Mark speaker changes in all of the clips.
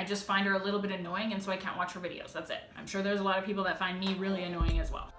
Speaker 1: I just find her a little bit annoying, and so I can't watch her videos. That's it. I'm sure there's a lot of people that find me really annoying as well.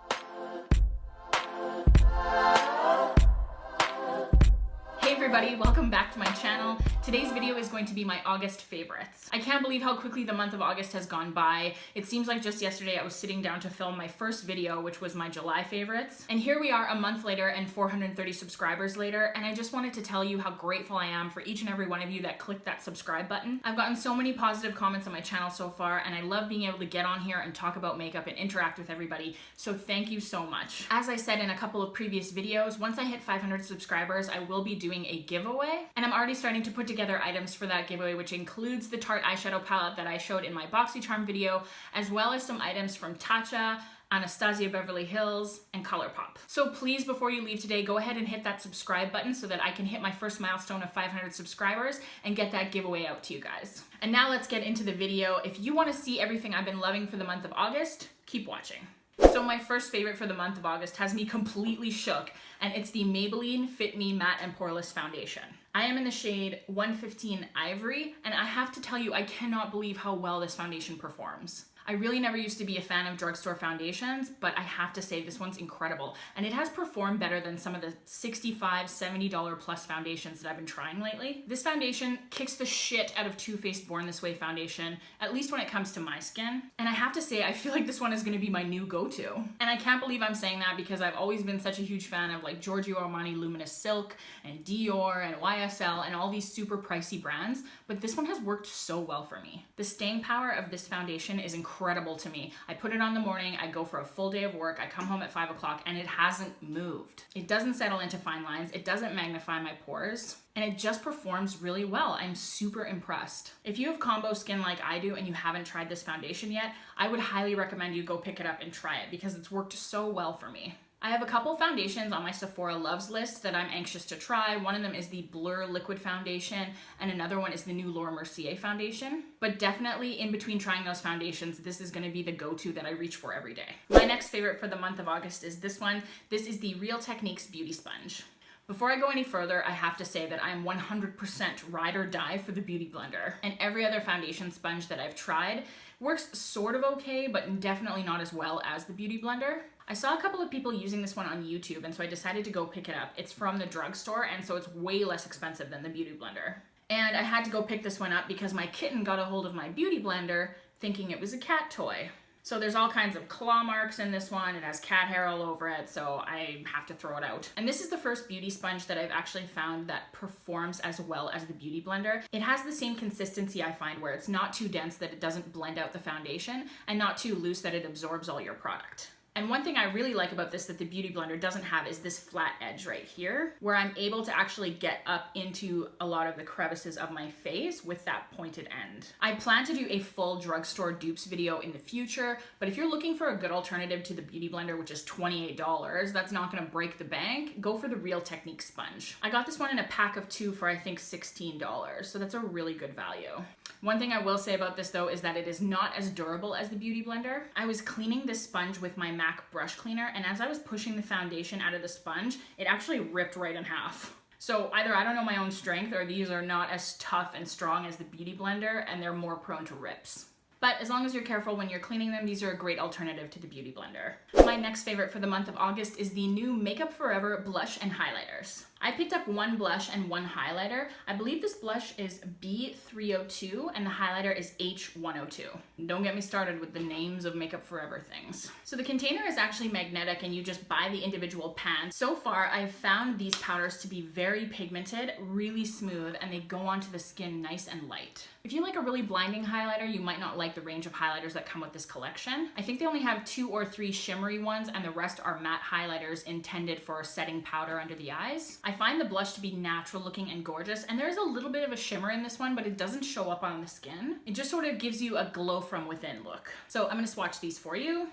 Speaker 1: Hey everybody, welcome back to my channel. Today's video is going to be my August favorites. I can't believe how quickly the month of August has gone by. It seems like just yesterday I was sitting down to film my first video, which was my July favorites. And here we are a month later and 430 subscribers later, and I just wanted to tell you how grateful I am for each and every one of you that clicked that subscribe button. I've gotten so many positive comments on my channel so far, and I love being able to get on here and talk about makeup and interact with everybody, so thank you so much. As I said in a couple of previous videos, once I hit 500 subscribers, I will be doing a giveaway, and I'm already starting to put together items for that giveaway, which includes the Tarte eyeshadow palette that I showed in my BoxyCharm video, as well as some items from Tatcha, Anastasia Beverly Hills, and ColourPop. So please, before you leave today, go ahead and hit that subscribe button so that I can hit my first milestone of 500 subscribers and get that giveaway out to you guys. And now let's get into the video. If you want to see everything I've been loving for the month of August, keep watching. So my first favorite for the month of August has me completely shook, and it's the Maybelline Fit Me Matte and Poreless Foundation. I am in the shade 115 Ivory, and I have to tell you, I cannot believe how well this foundation performs. I really never used to be a fan of drugstore foundations, but I have to say this one's incredible. And it has performed better than some of the $65, $70 plus foundations that I've been trying lately. This foundation kicks the shit out of Too Faced Born This Way foundation, at least when it comes to my skin. And I have to say, I feel like this one is gonna be my new go-to. And I can't believe I'm saying that because I've always been such a huge fan of like Giorgio Armani Luminous Silk and Dior and YSL and all these super pricey brands, but this one has worked so well for me. The staying power of this foundation is incredible to me. I put it on in the morning, I go for a full day of work, I come home at 5 o'clock, and it hasn't moved. It doesn't settle into fine lines, it doesn't magnify my pores, and it just performs really well. I'm super impressed. If you have combo skin like I do and you haven't tried this foundation yet, I would highly recommend you go pick it up and try it because it's worked so well for me. I have a couple foundations on my Sephora Loves list that I'm anxious to try. One of them is the Blur Liquid Foundation, and another one is the new Laura Mercier foundation. But definitely in between trying those foundations, this is gonna be the go-to that I reach for every day. My next favorite for the month of August is this one. This is the Real Techniques Beauty Sponge. Before I go any further, I have to say that I'm 100% ride or die for the Beauty Blender. And every other foundation sponge that I've tried works sort of okay, but definitely not as well as the Beauty Blender. I saw a couple of people using this one on YouTube, and so I decided to go pick it up. It's from the drugstore, and so it's way less expensive than the Beauty Blender. And I had to go pick this one up because my kitten got a hold of my Beauty Blender thinking it was a cat toy. So there's all kinds of claw marks in this one. It has cat hair all over it, so I have to throw it out. And this is the first beauty sponge that I've actually found that performs as well as the Beauty Blender. It has the same consistency I find where it's not too dense that it doesn't blend out the foundation and not too loose that it absorbs all your product. And one thing I really like about this that the Beauty Blender doesn't have is this flat edge right here, where I'm able to actually get up into a lot of the crevices of my face with that pointed end. I plan to do a full drugstore dupes video in the future, but if you're looking for a good alternative to the Beauty Blender, which is $28, that's not gonna break the bank, go for the Real Techniques sponge. I got this one in a pack of 2 for I think $16, so that's a really good value. One thing I will say about this though is that it is not as durable as the Beauty Blender. I was cleaning this sponge with my MAC brush cleaner, and as I was pushing the foundation out of the sponge, it actually ripped right in half. So either I don't know my own strength or these are not as tough and strong as the Beauty Blender and they're more prone to rips. But as long as you're careful when you're cleaning them, these are a great alternative to the Beauty Blender. My next favorite for the month of August is the new Makeup Forever blush and highlighters. I picked up one blush and one highlighter. I believe this blush is B302 and the highlighter is H102. Don't get me started with the names of Makeup Forever things. So the container is actually magnetic and you just buy the individual pans. So far, I've found these powders to be very pigmented, really smooth, and they go onto the skin nice and light. If you like a really blinding highlighter, you might not like the range of highlighters that come with this collection. I think they only have 2 or 3 shimmery ones and the rest are matte highlighters intended for setting powder under the eyes. I find the blush to be natural looking and gorgeous, and there's a little bit of a shimmer in this one, but it doesn't show up on the skin. It just sort of gives you a glow from within look. So I'm gonna swatch these for you.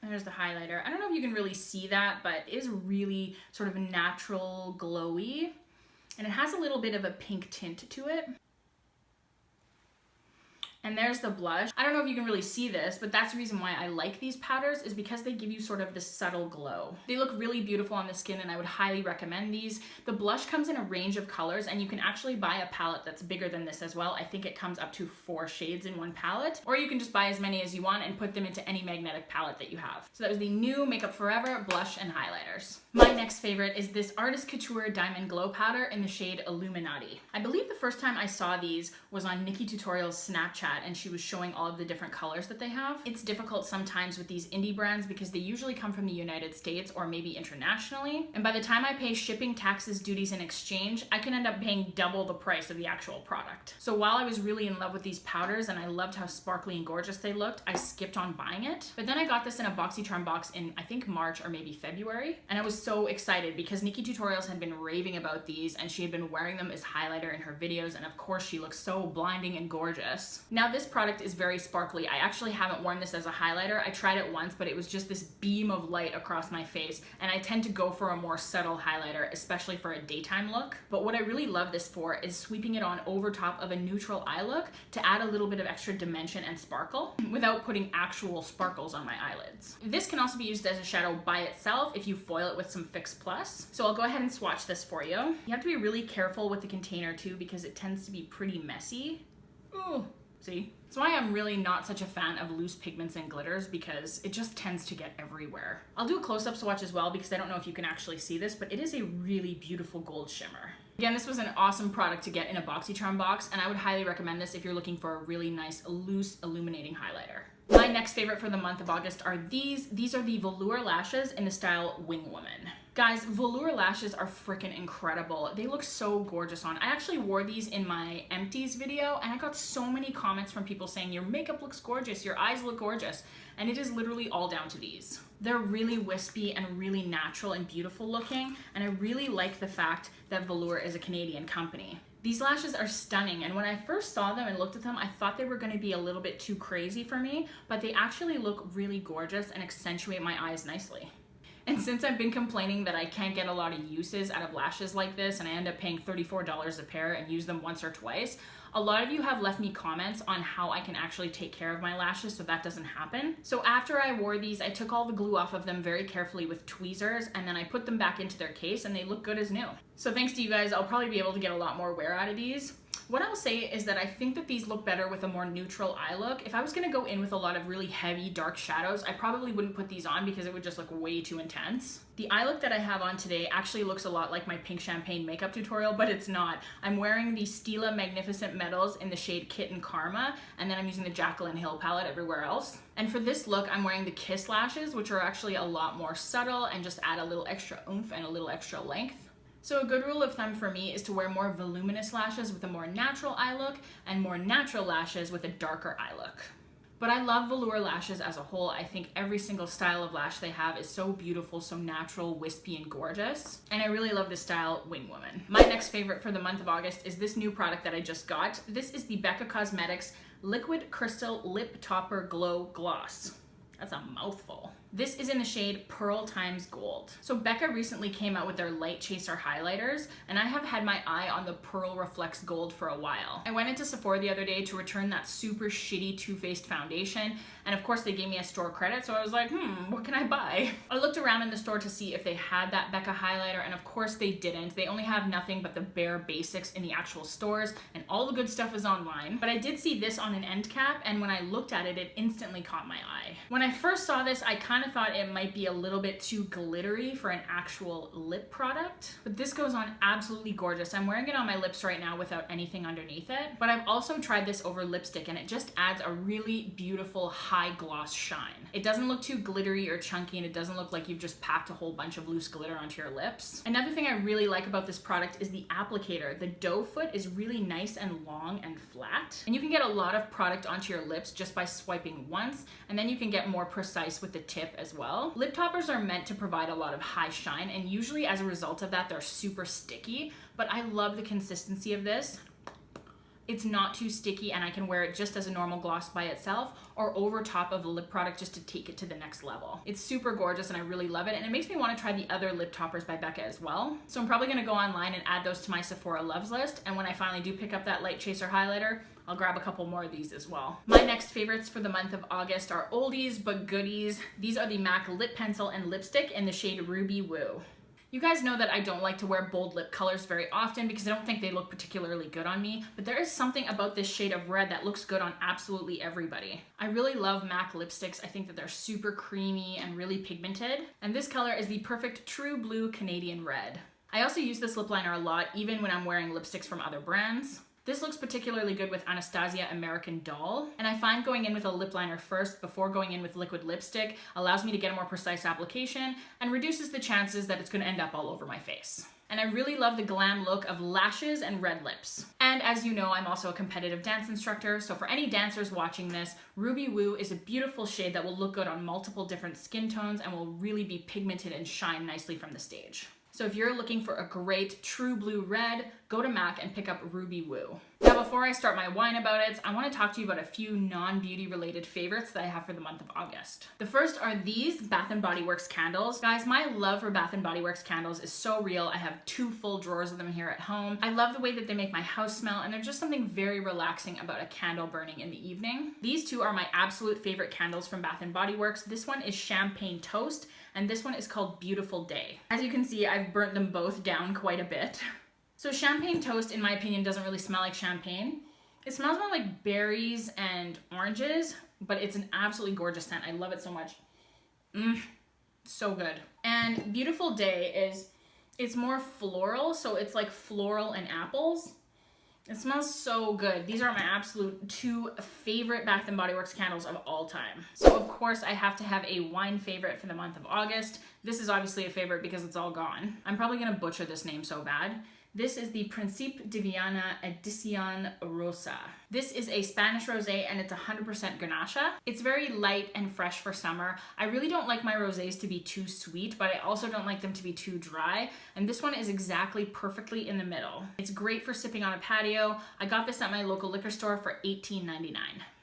Speaker 1: There's the highlighter. I don't know if you can really see that, but it is really sort of natural, glowy, and it has a little bit of a pink tint to it. And there's the blush. I don't know if you can really see this, but that's the reason why I like these powders, is because they give you sort of this subtle glow. They look really beautiful on the skin, and I would highly recommend these. The blush comes in a range of colors, and you can actually buy a palette that's bigger than this as well. I think it comes up to 4 shades in one palette, or you can just buy as many as you want and put them into any magnetic palette that you have. So that was the new Makeup Forever blush and highlighters. My next favorite is this Artist Couture Diamond Glow Powder in the shade Illuminati. I believe the first time I saw these was on Nikki Tutorial's Snapchat, and she was showing all of the different colors that they have. It's difficult sometimes with these indie brands because they usually come from the United States or maybe internationally. And by the time I pay shipping, taxes, duties, and exchange, I can end up paying double the price of the actual product. So while I was really in love with these powders and I loved how sparkly and gorgeous they looked, I skipped on buying it. But then I got this in a BoxyCharm box in, I think, March or maybe February. And I was so excited because Nikki Tutorials had been raving about these, and she had been wearing them as highlighter in her videos. And of course, she looks so blinding and gorgeous. Now this product is very sparkly. I actually haven't worn this as a highlighter. I tried it once, but it was just this beam of light across my face. And I tend to go for a more subtle highlighter, especially for a daytime look. But what I really love this for is sweeping it on over top of a neutral eye look to add a little bit of extra dimension and sparkle without putting actual sparkles on my eyelids. This can also be used as a shadow by itself if you foil it with some Fix Plus. So I'll go ahead and swatch this for you. You have to be really careful with the container too, because it tends to be pretty messy. Ooh. See? That's why I'm really not such a fan of loose pigments and glitters, because it just tends to get everywhere. I'll do a close-up swatch as well because I don't know if you can actually see this, but it is a really beautiful gold shimmer. Again, this was an awesome product to get in a BoxyCharm box, and I would highly recommend this if you're looking for a really nice, loose, illuminating highlighter. My next favorite for the month of August are these. These are the Velour lashes in the style Wing Woman. Guys, Velour lashes are freaking incredible. They look so gorgeous on. I actually wore these in my empties video, and I got so many comments from people saying your makeup looks gorgeous, your eyes look gorgeous, and it is literally all down to these. They're really wispy and really natural and beautiful looking, and I really like the fact that Velour is a Canadian company. These lashes are stunning, and when I first saw them and looked at them, I thought they were going to be a little bit too crazy for me, but they actually look really gorgeous and accentuate my eyes nicely. And since I've been complaining that I can't get a lot of uses out of lashes like this, and I end up paying $34 a pair and use them once or twice, a lot of you have left me comments on how I can actually take care of my lashes so that doesn't happen. So after I wore these, I took all the glue off of them very carefully with tweezers, and then I put them back into their case, and they look good as new. So thanks to you guys, I'll probably be able to get a lot more wear out of these. What I'll say is that I think that these look better with a more neutral eye look. If I was gonna go in with a lot of really heavy dark shadows, I probably wouldn't put these on because it would just look way too intense. The eye look that I have on today actually looks a lot like my pink champagne makeup tutorial, but it's not. I'm wearing the Stila Magnificent Metals in the shade Kitten Karma, and then I'm using the Jaclyn Hill palette everywhere else. And for this look, I'm wearing the Kiss lashes, which are actually a lot more subtle and just add a little extra oomph and a little extra length. So a good rule of thumb for me is to wear more voluminous lashes with a more natural eye look and more natural lashes with a darker eye look. But I love Velour lashes as a whole. I think every single style of lash they have is so beautiful, so natural, wispy, and gorgeous. And I really love the style Wing Woman. My next favorite for the month of August is this new product that I just got. This is the Becca Cosmetics Liquid Crystal Lip Topper Glow Gloss. That's a mouthful. This is in the shade Pearl Times Gold. So Becca recently came out with their Light Chaser highlighters, and I have had my eye on the Pearl Reflects Gold for a while. I went into Sephora the other day to return that super shitty Too Faced foundation, and of course they gave me a store credit, so I was like, what can I buy? I looked around in the store to see if they had that Becca highlighter, and of course they didn't. They only have nothing but the bare basics in the actual stores, and all the good stuff is online. But I did see this on an end cap, and when I looked at it, it instantly caught my eye. When I first saw this, I kind of thought it might be a little bit too glittery for an actual lip product, but this goes on absolutely gorgeous. I'm wearing it on my lips right now without anything underneath it, but I've also tried this over lipstick, and it just adds a really beautiful high gloss shine. It doesn't look too glittery or chunky, and it doesn't look like you've just packed a whole bunch of loose glitter onto your lips. Another thing I really like about this product is the applicator. The doe foot is really nice and long and flat, and you can get a lot of product onto your lips just by swiping once, and then you can get more precise with the tip as well. Lip toppers are meant to provide a lot of high shine, and usually as a result of that, they're super sticky, but I love the consistency of this. It's not too sticky, and I can wear it just as a normal gloss by itself or over top of a lip product just to take it to the next level. It's super gorgeous, and I really love it, and it makes me want to try the other lip toppers by Becca as well. So I'm probably going to go online and add those to my Sephora loves list, and when I finally do pick up that Light Chaser highlighter, I'll grab a couple more of these as well. My next favorites for the month of August are oldies but goodies. These are the MAC lip pencil and lipstick in the shade Ruby Woo. You guys know that I don't like to wear bold lip colors very often because I don't think they look particularly good on me, but there is something about this shade of red that looks good on absolutely everybody. I really love MAC lipsticks. I think that they're super creamy and really pigmented, and this color is the perfect true blue Canadian red. I also use this lip liner a lot, even when I'm wearing lipsticks from other brands. This looks particularly good with Anastasia American Doll, and I find going in with a lip liner first before going in with liquid lipstick allows me to get a more precise application and reduces the chances that it's going to end up all over my face. And I really love the glam look of lashes and red lips. And as you know, I'm also a competitive dance instructor, so for any dancers watching this, Ruby Woo is a beautiful shade that will look good on multiple different skin tones and will really be pigmented and shine nicely from the stage. So if you're looking for a great true blue red, go to MAC and pick up Ruby Woo. Now before I start my whine about it, I want to talk to you about a few non-beauty related favorites that I have for the month of August. The first are these Bath & Body Works candles. Guys, my love for Bath & Body Works candles is so real. I have 2 full drawers of them here at home. I love the way that they make my house smell, and there's just something very relaxing about a candle burning in the evening. These 2 are my absolute favorite candles from Bath & Body Works. This one is Champagne Toast, and this one is called Beautiful Day. As you can see, I've burnt them both down quite a bit. So Champagne Toast, in my opinion, doesn't really smell like champagne. It smells more like berries and oranges, but it's an absolutely gorgeous scent. I love it so much. So good. And Beautiful Day it's more floral, so it's like floral and apples. It smells so good. These are my absolute 2 favorite Bath & Body Works candles of all time. So of course I have to have a wine favorite for the month of August. This is obviously a favorite because it's all gone. I'm probably gonna butcher this name so bad. This is the Principe de Viana Edición Rosa. This is a Spanish rosé and it's 100% Grenache. It's very light and fresh for summer. I really don't like my rosés to be too sweet, but I also don't like them to be too dry. And this one is exactly perfectly in the middle. It's great for sipping on a patio. I got this at my local liquor store for $18.99.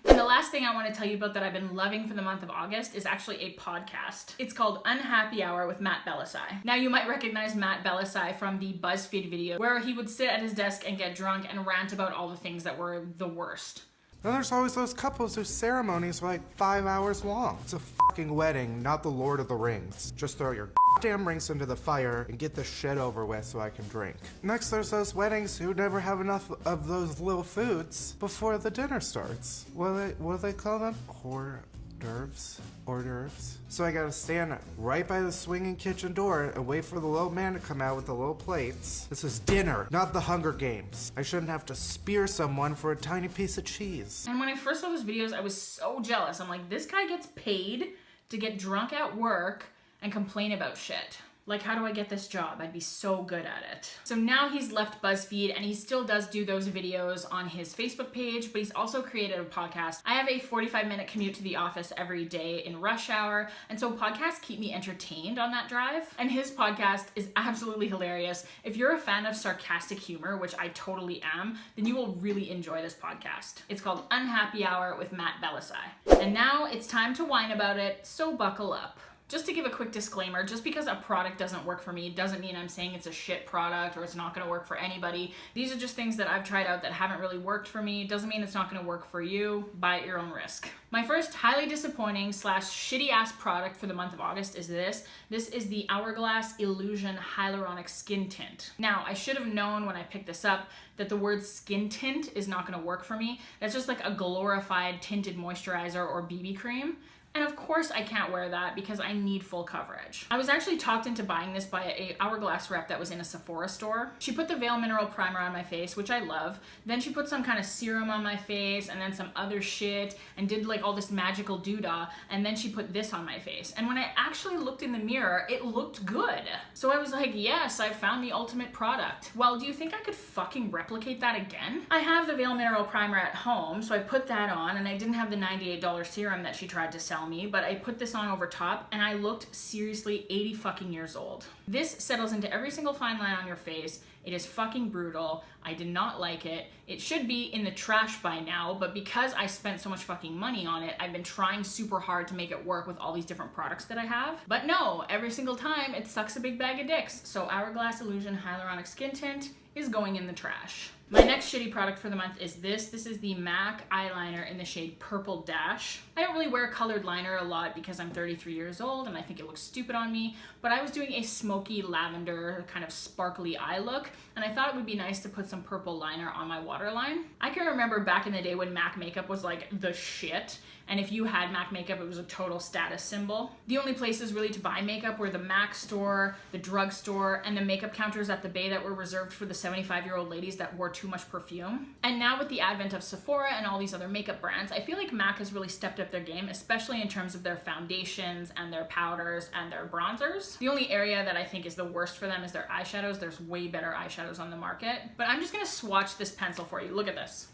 Speaker 1: And the last thing I want to tell you about that I've been loving for the month of August is actually a podcast. It's called Unhappy Hour with Matt Bellassai. Now you might recognize Matt Bellassai from the BuzzFeed video where he would sit at his desk and get drunk and rant about all the things that were the worst.
Speaker 2: Then there's always those couples whose ceremonies are like 5 hours long. It's a fucking wedding, not the Lord of the Rings. Just throw your damn rings into the fire and get this shit over with so I can drink. Next, there's those weddings who never have enough of those little foods before the dinner starts. What do they call them? Hors d'oeuvres? Hors d'oeuvres? So I gotta stand right by the swinging kitchen door and wait for the little man to come out with the little plates. This is dinner, not the Hunger Games. I shouldn't have to spear someone for a tiny piece of cheese.
Speaker 1: And when I first saw those videos, I was so jealous. I'm like, this guy gets paid to get drunk at work and complain about shit. Like, how do I get this job? I'd be so good at it. So now he's left BuzzFeed and he still does do those videos on his Facebook page, but he's also created a podcast. I have a 45-minute commute to the office every day in rush hour, and so podcasts keep me entertained on that drive. And his podcast is absolutely hilarious. If you're a fan of sarcastic humor, which I totally am, then you will really enjoy this podcast. It's called Unhappy Hour with Matt Bellassai. And now it's time to whine about it, so buckle up. Just to give a quick disclaimer, just because a product doesn't work for me doesn't mean I'm saying it's a shit product or it's not gonna work for anybody. These are just things that I've tried out that haven't really worked for me. Doesn't mean it's not gonna work for you. Buy at your own risk. My first highly disappointing / shitty ass product for the month of August is this. This is the Hourglass Illusion Hyaluronic Skin Tint. Now, I should have known when I picked this up that the word skin tint is not gonna work for me. That's just like a glorified tinted moisturizer or BB cream. And of course I can't wear that because I need full coverage. I was actually talked into buying this by a Hourglass rep that was in a Sephora store. She put the Veil Mineral Primer on my face, which I love. Then she put some kind of serum on my face and then some other shit and did like all this magical doodah. And then she put this on my face. And when I actually looked in the mirror, it looked good. So I was like, yes, I found the ultimate product. Well, do you think I could fucking replicate that again? I have the Veil Mineral Primer at home, so I put that on, and I didn't have the $98 serum that she tried to sell me, but I put this on over top and I looked seriously 80 fucking years old. This settles into every single fine line on your face. It is fucking brutal. I did not like it. It should be in the trash by now, but because I spent so much fucking money on it, I've been trying super hard to make it work with all these different products that I have. But no, every single time it sucks a big bag of dicks. So Hourglass Illusion Hyaluronic Skin Tint is going in the trash. My next shitty product for the month is this. This is the MAC eyeliner in the shade Purple Dash. I don't really wear colored liner a lot because I'm 33 years old and I think it looks stupid on me, but I was doing a smoky lavender kind of sparkly eye look, and I thought it would be nice to put some purple liner on my waterline. I can remember back in the day when MAC makeup was like the shit, and if you had MAC makeup, it was a total status symbol. The only places really to buy makeup were the MAC store, the drugstore, and the makeup counters at the Bay that were reserved for the 75-year-old ladies that wore too much perfume. And now with the advent of Sephora and all these other makeup brands, I feel like MAC has really stepped up their game, especially in terms of their foundations and their powders and their bronzers. The only area that I think is the worst for them is their eyeshadows. There's way better eyeshadows on the market. But I'm just gonna swatch this pencil for you. Look at this.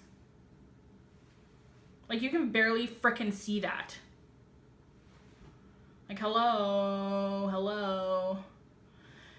Speaker 1: Like, you can barely frickin' see that. Like, hello.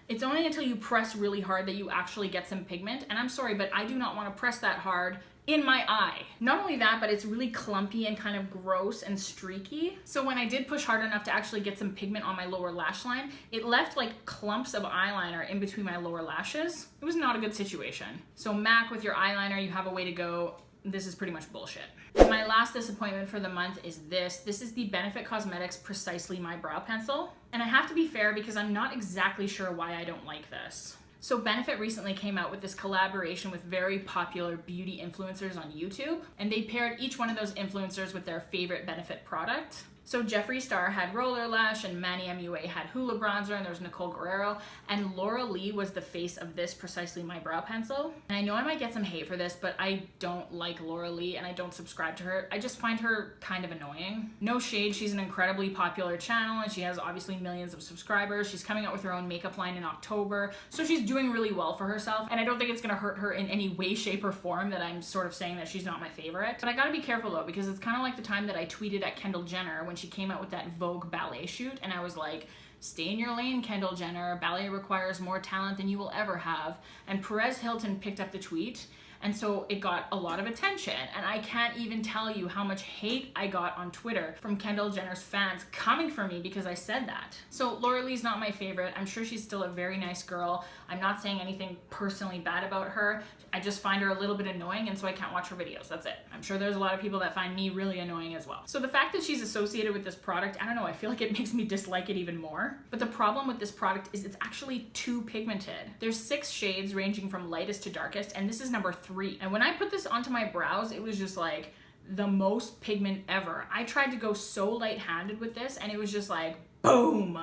Speaker 1: It's only until you press really hard that you actually get some pigment, and I'm sorry, but I do not want to press that hard in my eye. Not only that, but it's really clumpy and kind of gross and streaky. So when I did push hard enough to actually get some pigment on my lower lash line, it left like clumps of eyeliner in between my lower lashes. It was not a good situation. So MAC, with your eyeliner, you have a way to go. This is pretty much bullshit. And my last disappointment for the month is this. This is the Benefit Cosmetics Precisely My Brow Pencil. And I have to be fair because I'm not exactly sure why I don't like this. So Benefit recently came out with this collaboration with very popular beauty influencers on YouTube, and they paired each one of those influencers with their favorite Benefit product. So Jeffree Star had Roller Lash, and Manny MUA had Hoola Bronzer, and there was Nicole Guerrero, and Laura Lee was the face of this Precisely My Brow Pencil. And I know I might get some hate for this, but I don't like Laura Lee and I don't subscribe to her. I just find her kind of annoying. No shade, she's an incredibly popular channel and she has obviously millions of subscribers. She's coming out with her own makeup line in October, so she's doing really well for herself, and I don't think it's gonna hurt her in any way, shape, or form that I'm sort of saying that she's not my favorite. But I gotta be careful though, because it's kind of like the time that I tweeted at Kendall Jenner when she came out with that Vogue ballet shoot, and I was like, stay in your lane, Kendall Jenner. Ballet requires more talent than you will ever have. And Perez Hilton picked up the tweet, and so it got a lot of attention, and I can't even tell you how much hate I got on Twitter from Kendall Jenner's fans coming for me because I said that. So Laura Lee's not my favorite. I'm sure she's still a very nice girl. I'm not saying anything personally bad about her. I just find her a little bit annoying, and so I can't watch her videos. That's it. I'm sure there's a lot of people that find me really annoying as well. So the fact that she's associated with this product, I don't know, I feel like it makes me dislike it even more. But the problem with this product is it's actually too pigmented. There's 6 shades ranging from lightest to darkest, and this is number 3. And when I put this onto my brows, it was just like the most pigment ever. I tried to go so light-handed with this, and it was just like, boom!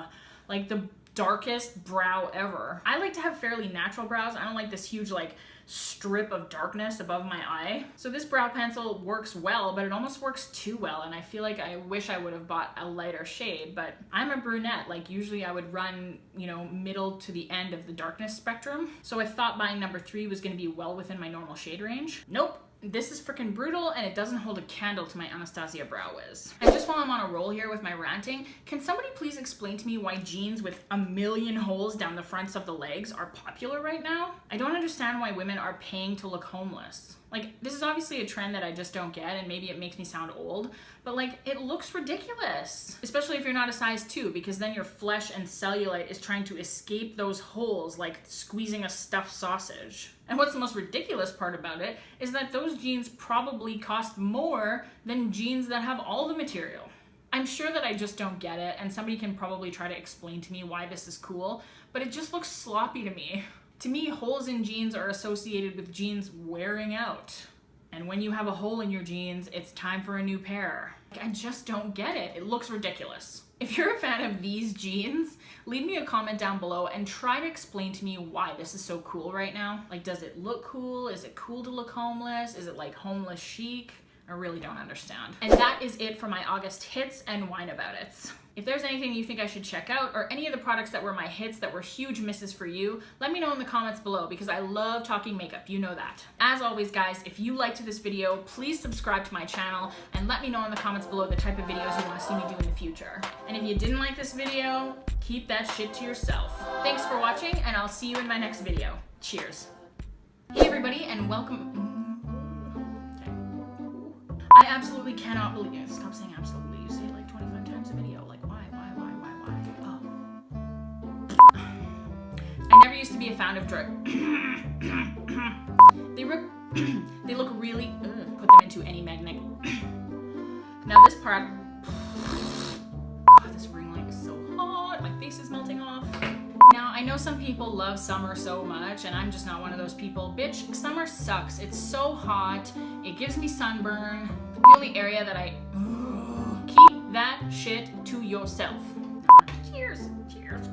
Speaker 1: Like the darkest brow ever. I like to have fairly natural brows. I don't like this huge like strip of darkness above my eye. So this brow pencil works well, but it almost works too well, and I feel like I wish I would have bought a lighter shade, but I'm a brunette. Like, usually I would run, you know, middle to the end of the darkness spectrum. So I thought buying number 3 was gonna be well within my normal shade range. Nope. This is freaking brutal, and it doesn't hold a candle to my Anastasia Brow Wiz. And just while I'm on a roll here with my ranting, can somebody please explain to me why jeans with a million holes down the fronts of the legs are popular right now? I don't understand why women are paying to look homeless. Like, this is obviously a trend that I just don't get, and maybe it makes me sound old, but like, it looks ridiculous. Especially if you're not a size 2, because then your flesh and cellulite is trying to escape those holes like squeezing a stuffed sausage. And what's the most ridiculous part about it is that those jeans probably cost more than jeans that have all the material. I'm sure that I just don't get it, and somebody can probably try to explain to me why this is cool, but it just looks sloppy to me. To me, holes in jeans are associated with jeans wearing out. And when you have a hole in your jeans, it's time for a new pair. I just don't get it. It looks ridiculous. If you're a fan of these jeans, leave me a comment down below and try to explain to me why this is so cool right now. Like, does it look cool? Is it cool to look homeless? Is it like homeless chic? I really don't understand. And that is it for my August hits and whine about it. If there's anything you think I should check out, or any of the products that were my hits that were huge misses for you, let me know in the comments below, because I love talking makeup, you know that. As always guys, if you liked this video, please subscribe to my channel and let me know in the comments below the type of videos you want to see me do in the future. And if you didn't like this video, keep that shit to yourself. Thanks for watching, and I'll see you in my next video. Cheers. Hey everybody, and welcome. I absolutely cannot believe it. Stop saying absolutely. You say it like 25 times a video. Like, why? Oh. I never used to be a fan of drug. They look really, put them into any magnet. Now this part, God, this ring light is so hot. My face is melting off. Now, I know some people love summer so much, and I'm just not one of those people. Bitch, summer sucks. It's so hot. It gives me sunburn. The only area that I... Keep that shit to yourself. Cheers. Cheers.